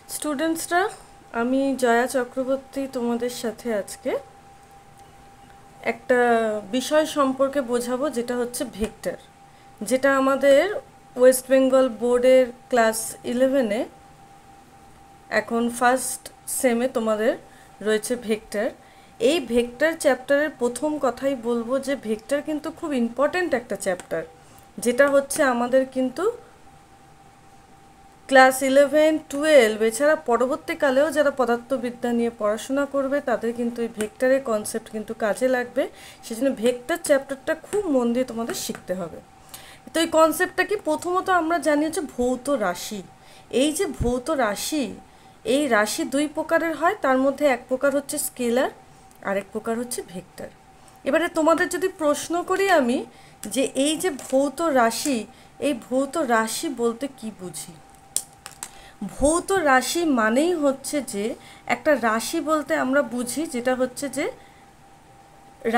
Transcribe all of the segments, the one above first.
স্টুডেন্টসরা, আমি জয়া চক্রবর্তী তোমাদের সাথে আজকে একটা বিষয় সম্পর্কে বোঝাবো, যেটা হচ্ছে ভেক্টর, যেটা আমাদের ওয়েস্ট বেঙ্গল বোর্ডের ক্লাস 11-এ এখন ফার্স্ট সেমে তোমাদের রয়েছে ভেক্টর। এই ভেক্টর চ্যাপ্টারের প্রথম কথাই বলবো যে ভেক্টর কিন্তু খুব ইম্পর্ট্যান্ট একটা চ্যাপ্টার, যেটা হচ্ছে আমাদের কিন্তু ক্লাস 11-12 এছাড়া পরবর্তীকালেও যারা পদার্থবিদ্যা নিয়ে পড়াশোনা করবে তাদের কিন্তু এই ভেক্টরের কনসেপ্ট কিন্তু কাজে লাগবে। সেজন্য ভেক্টর চ্যাপ্টারটা খুব মন দিয়ে তোমাদের শিখতে হবে। তো এই কনসেপ্টটা কি, প্রথমত আমরা জানি হচ্ছে ভৌত রাশি। এই যে ভৌত রাশি, এই রাশি দুই প্রকারের হয়, তার মধ্যে এক প্রকার হচ্ছে স্কেলার, আরেক প্রকার হচ্ছে ভেক্টর। এবারে তোমাদের যদি প্রশ্ন করি আমি, যে এই যে ভৌত রাশি, এই ভৌত রাশি বলতে কি বুঝি? ভৌত রাশি মানেই হচ্ছে যে একটা রাশি বলতে আমরা বুঝি যেটা হচ্ছে যে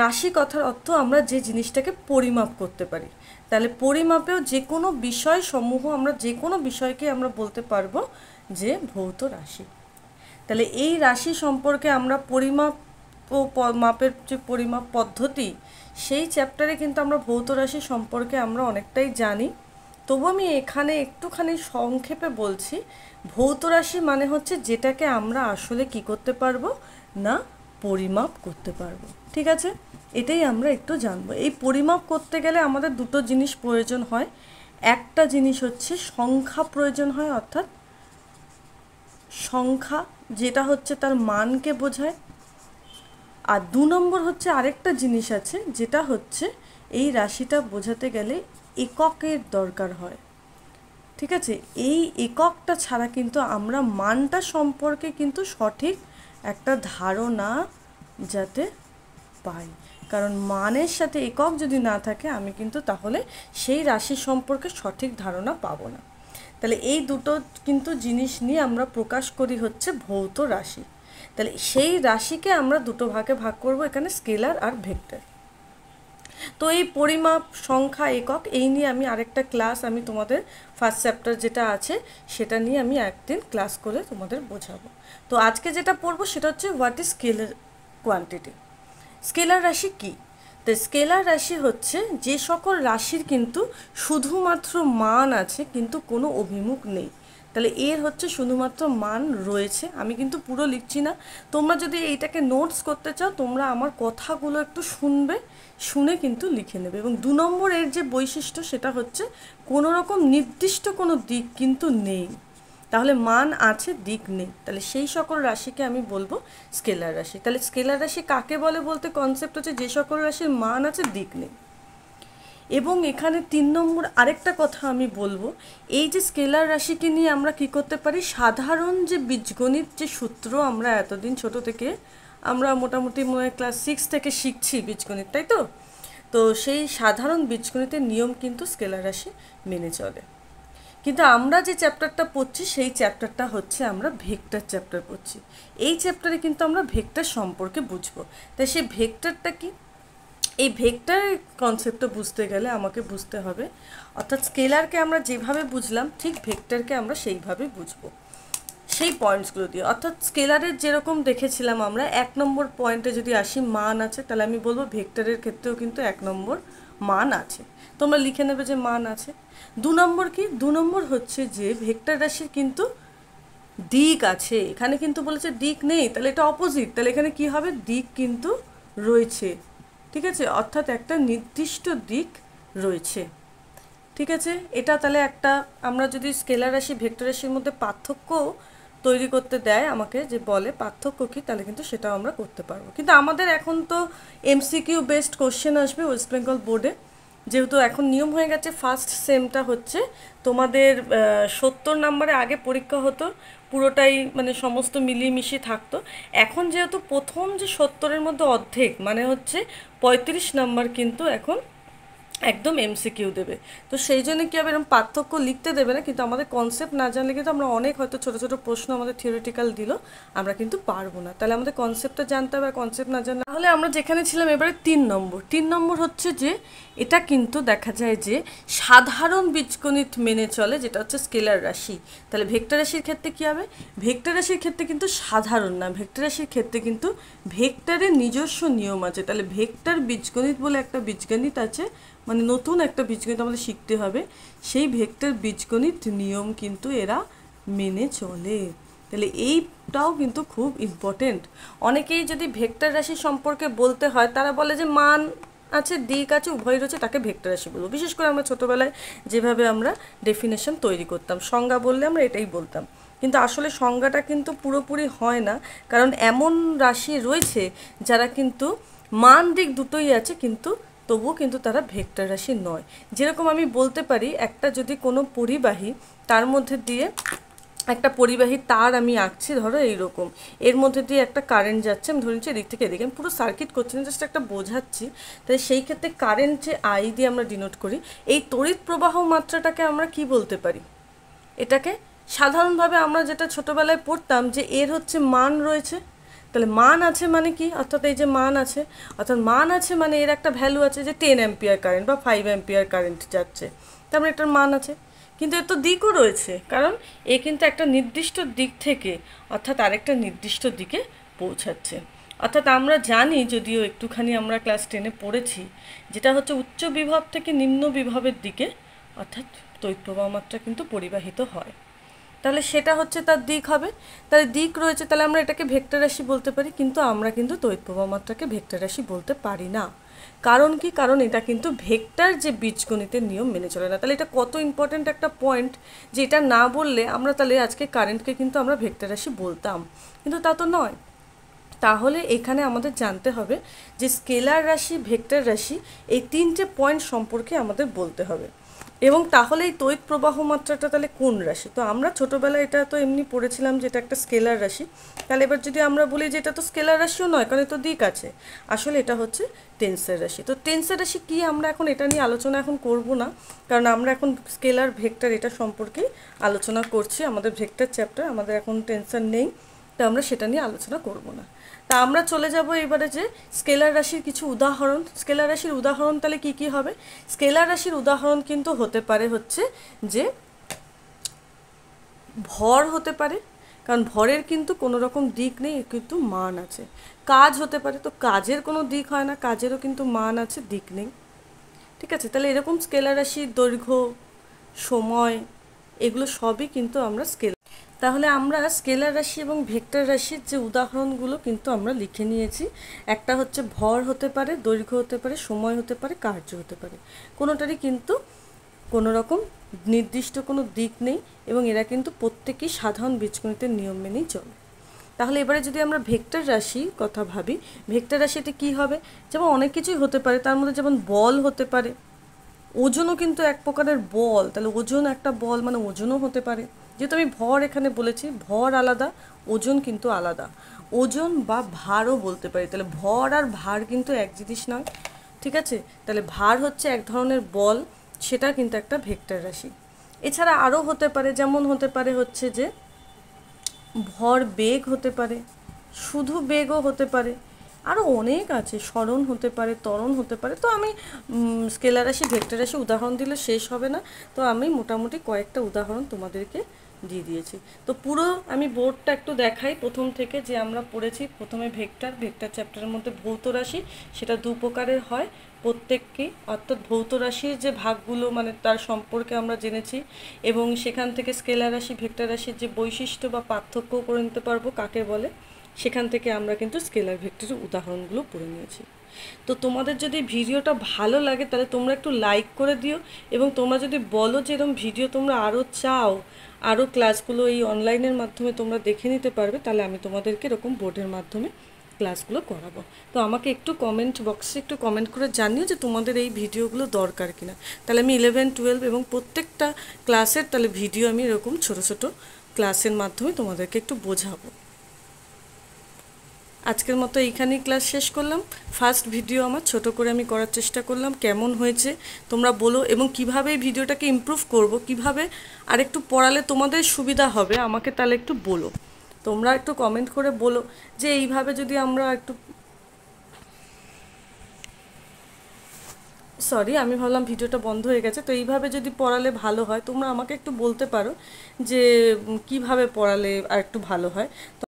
রাশি কথার অর্থ আমরা যে জিনিসটাকে পরিমাপ করতে পারি। তাহলে পরিমাপেও যে কোনো বিষয় সমূহ, আমরা যে কোনো বিষয়কে আমরা বলতে পারবো যে ভৌত রাশি। তাহলে এই রাশি সম্পর্কে আমরা পরিমাপ ও মাপের যে পরিমাপ পদ্ধতি, সেই চ্যাপ্টারে কিন্তু আমরা ভৌত রাশি সম্পর্কে আমরা অনেকটাই জানি। তবু আমি এখানে একটুখানি সংক্ষেপে বলছি। ভৌত রাশি মানে হচ্ছে যেটাকে আমরা আসলে কি করতে পারবো না, পরিমাপ করতে পারবো। ঠিক আছে, এটাই আমরা একটু জানবো। এই পরিমাপ করতে গেলে আমাদের দুটো জিনিস প্রয়োজন হয়। একটা জিনিস হচ্ছে সংখ্যা প্রয়োজন হয়, অর্থাৎ সংখ্যা যেটা হচ্ছে তার মানকে বোঝায়। আর দু নম্বর হচ্ছে আরেকটা জিনিস আছে, যেটা হচ্ছে এই রাশিটা বোঝাতে গেলে এককের দরকার হয়। ঠিক আছে, এই এককটা ছাড়া কিন্তু আমরা মানটা সম্পর্কে কিন্তু সঠিক একটা ধারণা যাতে পাই। কারণ মানের সাথে একক যদি না থাকে, আমি কিন্তু তাহলে সেই রাশি সম্পর্কে সঠিক ধারণা পাবো না। তাহলে এই দুটো কিন্তু জিনিস নিয়ে আমরা প্রকাশ করি হচ্ছে ভৌত রাশি। তাহলে সেই রাশিকে আমরা দুটো ভাগে ভাগ করব, এখানে স্কেলার আর ভেক্টর। তো এই পরিমাপ, সংখ্যা, একক, এই নিয়ে আমি আরেকটা ক্লাস, আমি তোমাদের ফার্স্ট চ্যাপ্টার যেটা আছে সেটা নিয়ে আমি একদিন ক্লাস করে তোমাদের বোঝাবো। তো আজকে যেটা পড়বো সেটা হচ্ছে what is scalar quantity. Scalar রাশি কি? তো স্কেলার রাশি হচ্ছে যে সকল রাশির কিন্তু শুধুমাত্র মান আছে কিন্তু কোনো অভিমুখ নেই। তাহলে এর হচ্ছে শুধুমাত্র মান রয়েছে। আমি কিন্তু পুরো লিখছি না, তোমরা যদি এইটাকে নোটস করতে চাও তোমরা আমার কথাগুলো একটু শুনবে, শুনে কিন্তু লিখে নেবে। এবং দু নম্বর এর যে বৈশিষ্ট্য সেটা হচ্ছে কোনো রকম নির্দিষ্ট কোনো দিক কিন্তু নেই। তাহলে মান আছে, দিক নেই, তাহলে সেই সকল রাশিকে আমি বলবো স্কেলার রাশি। তাহলে স্কেলার রাশি কাকে বলে বলতে কনসেপ্ট হচ্ছে যে সকল রাশির মান আছে, দিক নেই। এবং এখানে 3 নম্বর আরেকটা কথা আমি বলবো, এই যে স্কেলার রাশিকে নিয়ে আমরা কি করতে পারি, সাধারণ যে বীজগণিত যে সূত্র আমরা এতদিন ছোট থেকে আমরা মোটামুটি মনে হয় ক্লাস 6 থেকে শিখছি বীজগণিত, তাই তো? তো সেই সাধারণ বীজগণিতের নিয়ম কিন্তু স্কেলার রাশি মেনে চলে। কিন্তু আমরা যে চ্যাপ্টারটা পড়ছি সেই চ্যাপ্টারটা হচ্ছে আমরা ভেক্টর চ্যাপ্টার পড়ছি। এই চ্যাপ্টারে কিন্তু আমরা ভেক্টর সম্পর্কে বুঝবো। তাই সেই ভেক্টরটা কি, এই ভেক্টর কনসেপ্টটা বুঝতে গেলে আমাকে বুঝতে হবে, অর্থাৎ স্কেলারকে আমরা যেভাবে বুঝলাম ঠিক ভেক্টরকে আমরা সেইভাবে বুঝবো, সেই পয়েন্টসগুলো দিয়ে। অর্থাৎ স্কেলারের যেরকম দেখেছিলাম আমরা 1 নম্বর পয়েন্টে যদি আসি, মান আছে, তাহলে আমি বলবো ভেক্টরের ক্ষেত্রেও কিন্তু 1 নম্বর মান আছে। তোমরা লিখে নেবে যে মান আছে। 2 নম্বর কি, 2 নম্বর হচ্ছে যে ভেক্টর রাশির কিন্তু দিক আছে। এখানে কিন্তু বলেছে দিক নেই, তাহলে এটা অপোজিট। তাহলে এখানে কি হবে, দিক কিন্তু রয়েছে। ঠিক আছে, অর্থাৎ একটা নির্দিষ্ট দিক রয়েছে। ঠিক আছে, এটা তাহলে একটা, আমরা যদি স্কেলার রাশি ভেক্টর রাশির মধ্যে পার্থক্য তৈরি করতে দেয় আমাকে, যে বলে পার্থক্য কী, তাহলে কিন্তু সেটাও আমরা করতে পারবো। কিন্তু আমাদের এখন তো এমসিকিউ বেসড কোশ্চেন আসবে ওয়েস্ট বেঙ্গল বোর্ডে, যেহেতু এখন নিয়ম হয়ে গেছে ফার্স্ট সেমটা হচ্ছে তোমাদের 70 নম্বরে আগে পরীক্ষা হতো, পুরোটাই মানে সমস্ত মিলিয়ে মিশিয়ে থাকতো। এখন যেহেতু প্রথম যে 70-এর মধ্যে অর্ধেক মানে হচ্ছে 35 নম্বর কিন্তু এখন একদম এমসিকিউ দেবে। তো সেই জন্য কী হবে, এরকম পার্থক্য লিখতে দেবে না, কিন্তু আমাদের কনসেপ্ট না জানলে কিন্তু আমরা অনেক হয়তো ছোটো ছোটো প্রশ্ন আমাদের থিওরিটিক্যাল দিল, আমরা কিন্তু পারবো না। তাহলে আমাদের কনসেপ্টটা জানতে হবে, আর কনসেপ্ট না জানলে তাহলে আমরা যেখানে ছিলাম এবারে 3 নম্বর হচ্ছে যে এটা কিন্তু দেখা যায় যে সাধারণ বীজগণিত মেনে চলে, যেটা হচ্ছে স্কেলার রাশি। তাহলে ভেক্টর রাশির ক্ষেত্রে কী হবে, ভেক্টর রাশির ক্ষেত্রে কিন্তু সাধারণ না, ভেক্টর রাশির ক্ষেত্রে কিন্তু ভেক্টরের নিজস্ব নিয়ম আছে। তাহলে ভেক্টর বীজগণিত বলে একটা বীজগণিত আছে, মানে নতুন একটা বীজগণিত আমাদের শিখতে হবে, সেই ভেক্টর বীজগণিত নিয়ম কিন্তু এরা মেনে চলে। তাহলে এইটাও কিন্তু খুব ইম্পর্টেন্ট। অনেকেই যদি ভেক্টর রাশি সম্পর্কে বলতে হয়, তারা বলে যে মান আছে, দিক আছে, উভয় রয়েছে, তাকে ভেক্টর রাশি বলবো। বিশেষ করে আমরা ছোটোবেলায় যেভাবে আমরা ডেফিনেশন তৈরি করতাম, সংজ্ঞা বললে আমরা এটাই বলতাম, কিন্তু আসলে সংজ্ঞাটা কিন্তু পুরোপুরি হয় না, কারণ এমন রাশি রয়েছে যারা কিন্তু মান দিক দুটোই আছে, কিন্তু তবুও কিন্তু তারা ভেক্টর রাশি নয়। যেরকম আমি বলতে পারি, একটা যদি কোনো পরিবাহী, তার মধ্যে দিয়ে একটা পরিবাহী তার আমি আঁকছি, ধরো এইরকম, এর মধ্যে দিয়ে একটা কারেন্ট যাচ্ছে, আমি ধরে নিচ্ছি এদিক থেকে এদিকে, আমি পুরো সার্কিট করছি না, জাস্ট একটা বোঝাচ্ছি। তাই সেই ক্ষেত্রে কারেন্ট যে আই দিয়ে আমরা ডিনোট করি, এই তড়িৎ প্রবাহ মাত্রাটাকে আমরা কি বলতে পারি, এটাকে সাধারণভাবে আমরা যেটা ছোটোবেলায় পড়তাম যে এর হচ্ছে মান রয়েছে। তাহলে মান আছে মানে কি, অর্থাৎ এই যে মান আছে, অর্থাৎ মান আছে মানে এর একটা ভ্যালু আছে, যে 10 অ্যাম্পিয়ার কারেন্ট বা 5 অ্যাম্পিয়ার কারেন্ট যাচ্ছে, তার মানে এটার মান আছে। কিন্তু এর তো দিকও রয়েছে, কারণ এ কিন্তু একটা নির্দিষ্ট দিক থেকে অর্থাৎ আরেকটা নির্দিষ্ট দিকে পৌঁছাচ্ছে। অর্থাৎ আমরা জানি, যদিও একটুখানি আমরা ক্লাস 10-এ পড়েছি, যেটা হচ্ছে উচ্চ বিভব থেকে নিম্ন বিভবের দিকে অর্থাৎ তড়িৎ প্রবাহ মাত্রা কিন্তু পরিবাহিত হয়। তাহলে সেটা হচ্ছে তার দিক হবে। তাহলে দিক রয়েছে, তাহলে আমরা এটাকে ভেক্টর রাশি বলতে পারি, কিন্তু আমরা কিন্তু তড়িৎ প্রবাহ মাত্রাকে ভেক্টর রাশি বলতে পারি না। কারণ কি, কারণ এটা কিন্তু ভেক্টর যে বীজগণিতের নিয়ম মেনে চলে না। তাহলে এটা কত ইম্পর্ট্যান্ট একটা পয়েন্ট, যে এটা না বললে আমরা তাহলে আজকে কারেন্টকে কিন্তু আমরা ভেক্টর রাশি বলতাম, কিন্তু তা তো নয়। তাহলে এখানে আমাদের জানতে হবে যে স্কেলার রাশি, ভেক্টর রাশি, এই 3টে পয়েন্ট সম্পর্কে আমাদের বলতে হবে। এবং তাহলে এই তড়িৎ প্রবাহ মাত্রাটা তাহলে কোন রাশি, তো আমরা ছোটোবেলায় এটা তো এমনি পড়েছিলাম যে এটা একটা স্কেলার রাশি। তাহলে এবার যদি আমরা বলি যে এটা তো স্কেলার রাশিও নয়, কারণ তো দিক আছে, আসলে এটা হচ্ছে টেন্সের রাশি। তো টেন্সের রাশি কি, আমরা এখন এটা নিয়ে আলোচনা এখন করব না, কারণ আমরা এখন স্কেলার ভেক্টর এটা সম্পর্কেই আলোচনা করছি। আমাদের ভেক্টর চ্যাপ্টার, আমাদের এখন টেনশন নেই, তো আমরা সেটা নিয়ে আলোচনা করব না। তা আমরা চলে যাব এবারে যে স্কেলার রাশির কিছু উদাহরণ। স্কেলার রাশির উদাহরণ তাহলে কি কি হবে, স্কেলার রাশির উদাহরণ কিন্তু হতে পারে হচ্ছে যে ভর হতে পারে, কারণ ভরের কিন্তু কোনো রকম দিক নেই, কিন্তু মান আছে। কাজ হতে পারে, তো কাজের কোনো দিক হয় না, কাজেরও কিন্তু মান আছে, দিক নেই। ঠিক আছে, তাহলে এরকম স্কেলার রাশির দৈর্ঘ্য, সময়, এগুলো সবই কিন্তু আমরা তাহলে আমরা স্কেলার রাশি এবং ভেক্টর রাশির যে উদাহরণগুলো কিন্তু আমরা লিখে নিয়েছি। একটা হচ্ছে ভর হতে পারে, দৈর্ঘ্য হতে পারে, সময় হতে পারে, কার্য হতে পারে, কোনোটারই কিন্তু কোনো রকম নির্দিষ্ট কোনো দিক নেই, এবং এরা কিন্তু প্রত্যেকেই সাধারণ বীজগণিতের নিয়ম মেনেই চলে। তাহলে এবারে যদি আমরা ভেক্টর রাশির কথা ভাবি, ভেক্টর রাশিতে কি হবে, যেমন অনেক কিছুই হতে পারে, তার মধ্যে যেমন বল হতে পারে, ওজনও কিন্তু এক প্রকারের বল, তাহলে ওজন একটা বল মানে ওজনও হতে পারে। যেহেতু আমি ভর এখানে বলেছি, ভর আলাদা, ওজন কিন্তু আলাদা, ওজন বা ভারও বলতে পারি। তাহলে ভর আর ভার কিন্তু এক জিনিস নয়, ঠিক আছে। তাহলে ভার হচ্ছে এক ধরনের বল, সেটা কিন্তু একটা ভেক্টর রাশি। এছাড়া আরও হতে পারে, যেমন হতে পারে হচ্ছে যে ভর বেগ হতে পারে, শুধু বেগও হতে পারে, আরও অনেক আছে, স্মরণ হতে পারে, ত্বরণ হতে পারে। তো আমি স্কেলার রাশি, ভেক্টর রাশি উদাহরণ দিলে শেষ হবে না, তো আমি মোটামুটি কয়েকটা উদাহরণ তোমাদেরকে দিয়ে দিয়েছি। তো পুরো আমি বোর্ডটা একটু দেখাই প্রথম থেকে, যে আমরা পড়েছি প্রথমে ভেক্টর চ্যাপ্টারের মধ্যে ভৌত রাশি, সেটা দু প্রকারের হয় প্রত্যেককেই, অর্থাৎ ভৌত রাশির যে ভাগগুলো মানে তার সম্পর্কে আমরা জেনেছি, এবং সেখান থেকে স্কেলার রাশি, ভেক্টর রাশির যে বৈশিষ্ট্য বা পার্থক্য করে নিতে পারবো কাকে বলে, সেখান থেকে আমরা কিন্তু স্কেলার ভেক্টরের উদাহরণগুলো পড়ে নিয়েছি। তো তোমাদের যদি ভিডিওটা ভালো লাগে তাহলে তোমরা একটু লাইক করে দিও, এবং তোমরা যদি বলো যে এরকম ভিডিও তোমরা আরও চাও, আরও ক্লাসগুলো এই অনলাইনের মাধ্যমে তোমরা দেখে নিতে পারবে, তাহলে আমি তোমাদেরকে এরকম বোর্ডের মাধ্যমে ক্লাসগুলো করাবো। তো আমাকে একটু কমেন্ট বক্সে একটু কমেন্ট করে জানিও যে তোমাদের এই ভিডিওগুলো দরকার কিনা, তাহলে আমি 11, 12 এবং প্রত্যেকটা ক্লাসের তাহলে ভিডিও আমি এরকম ছোট ছোট ক্লাসের মাধ্যমে তোমাদেরকে একটু বোঝাবো। আজকের মতো এইখানেই ক্লাস শেষ করলাম। ফার্স্ট ভিডিও আমার ছোট করে আমি করার চেষ্টা করলাম, কেমন হয়েছে তোমরা বলো, এবং কিভাবে এই ভিডিওটাকে ইমপ্রুভ করব, কিভাবে আরেকটু পড়ালে তোমাদের সুবিধা হবে আমাকে তাহলে একটু বলো। তোমরা একটু কমেন্ট করে বলো যে এইভাবে যদি আমরা একটু, সরি আমি ভাবলাম ভিডিওটা বন্ধ হয়ে গেছে, তো এইভাবে যদি পড়ালে ভালো হয় তোমরা আমাকে একটু বলতে পারো যে কিভাবে পড়ালে আর একটু ভালো হয়।